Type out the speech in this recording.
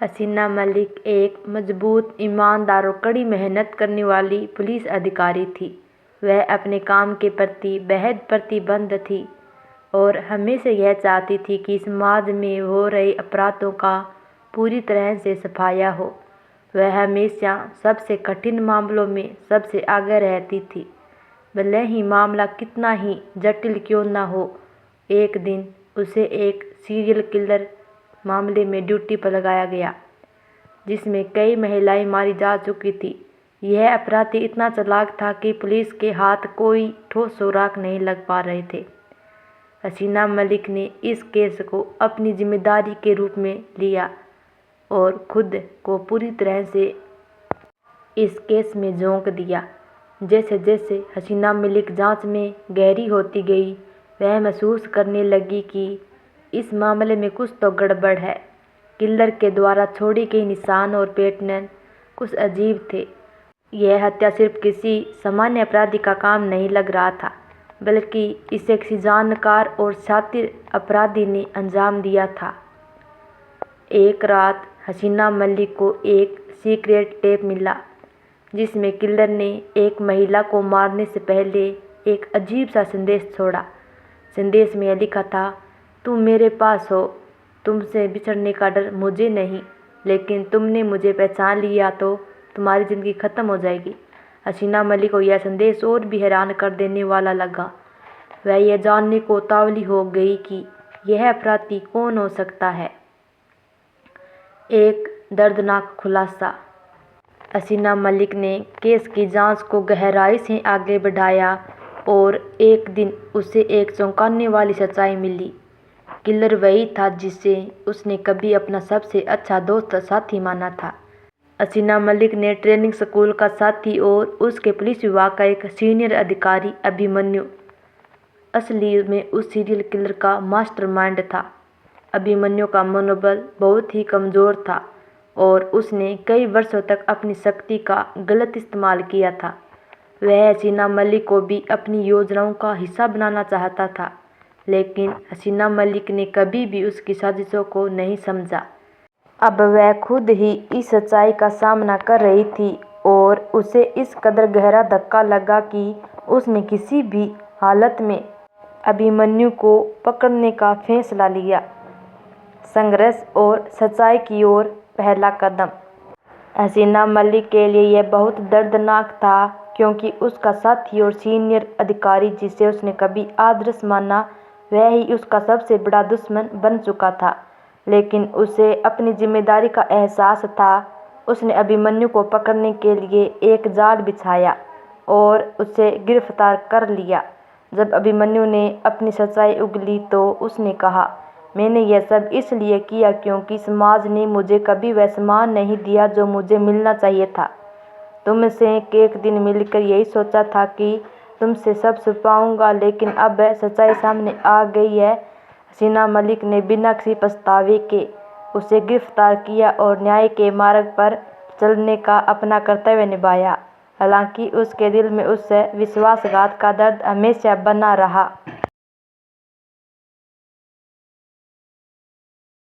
हसीना मलिक एक मजबूत, ईमानदार और कड़ी मेहनत करने वाली पुलिस अधिकारी थी। वह अपने काम के प्रति बेहद प्रतिबद्ध थी और हमेशा यह चाहती थी कि समाज में हो रहे अपराधों का पूरी तरह से सफाया हो। वह हमेशा सबसे कठिन मामलों में सबसे आगे रहती थी, भले ही मामला कितना ही जटिल क्यों न हो। एक दिन उसे एक सीरियल किलर मामले में ड्यूटी पर लगाया गया, जिसमें कई महिलाएं मारी जा चुकी थी। यह अपराधी इतना चालाक था कि पुलिस के हाथ कोई ठोस सुराग नहीं लग पा रहे थे। हसीना मलिक ने इस केस को अपनी जिम्मेदारी के रूप में लिया और खुद को पूरी तरह से इस केस में झोंक दिया। जैसे जैसे हसीना मलिक जांच में गहरी होती गई, वह महसूस करने लगी कि इस मामले में कुछ तो गड़बड़ है। किलर के द्वारा छोड़े गए निशान और पैटर्न कुछ अजीब थे। यह हत्या सिर्फ किसी सामान्य अपराधी का काम नहीं लग रहा था, बल्कि इसे किसी जानकार और शातिर अपराधी ने अंजाम दिया था। एक रात हसीना मलिक को एक सीक्रेट टेप मिला, जिसमें किलर ने एक महिला को मारने से पहले एक अजीब सा संदेश छोड़ा। संदेश में यह लिखा था, तुम मेरे पास हो, तुमसे बिछड़ने का डर मुझे नहीं, लेकिन तुमने मुझे पहचान लिया तो तुम्हारी ज़िंदगी ख़त्म हो जाएगी। हसीना मलिक को यह संदेश और भी हैरान कर देने वाला लगा। वह यह जानने को उतावली हो गई कि यह अपराधी कौन हो सकता है। एक दर्दनाक खुलासा। हसीना मलिक ने केस की जांच को गहराई से आगे बढ़ाया और एक दिन उसे एक चौंकाने वाली सच्चाई मिली। किलर वही था जिसे उसने कभी अपना सबसे अच्छा दोस्त और साथी माना था। हसीना मलिक ने ट्रेनिंग स्कूल का साथी और उसके पुलिस विभाग का एक सीनियर अधिकारी अभिमन्यु असली में उस सीरियल किलर का मास्टरमाइंड था। अभिमन्यु का मनोबल बहुत ही कमज़ोर था और उसने कई वर्षों तक अपनी शक्ति का गलत इस्तेमाल किया था। वह हसीना मलिक को भी अपनी योजनाओं का हिस्सा बनाना चाहता था, लेकिन हसीना मलिक ने कभी भी उसकी साजिशों को नहीं समझा। अब वह खुद ही इस सच्चाई का सामना कर रही थी और उसे इस कदर गहरा धक्का लगा कि उसने किसी भी हालत में अभिमन्यु को पकड़ने का फैसला लिया। संघर्ष और सच्चाई की ओर पहला कदम। हसीना मलिक के लिए यह बहुत दर्दनाक था, क्योंकि उसका साथी और सीनियर अधिकारी जिसे उसने कभी आदर्श माना, वह ही उसका सबसे बड़ा दुश्मन बन चुका था। लेकिन उसे अपनी जिम्मेदारी का एहसास था। उसने अभिमन्यु को पकड़ने के लिए एक जाल बिछाया और उसे गिरफ्तार कर लिया। जब अभिमन्यु ने अपनी सच्चाई उगली तो उसने कहा, मैंने यह सब इसलिए किया क्योंकि समाज ने मुझे कभी वह सम्मान नहीं दिया जो मुझे मिलना चाहिए था। तुमसे एक दिन मिलकर यही सोचा था कि तुमसे सब छुपाऊंगा, लेकिन अब सच्चाई सामने आ गई है। हसीना मलिक ने बिना किसी पछतावे के उसे गिरफ्तार किया और न्याय के मार्ग पर चलने का अपना कर्तव्य निभाया। हालांकि उसके दिल में उस विश्वासघात का दर्द हमेशा बना रहा।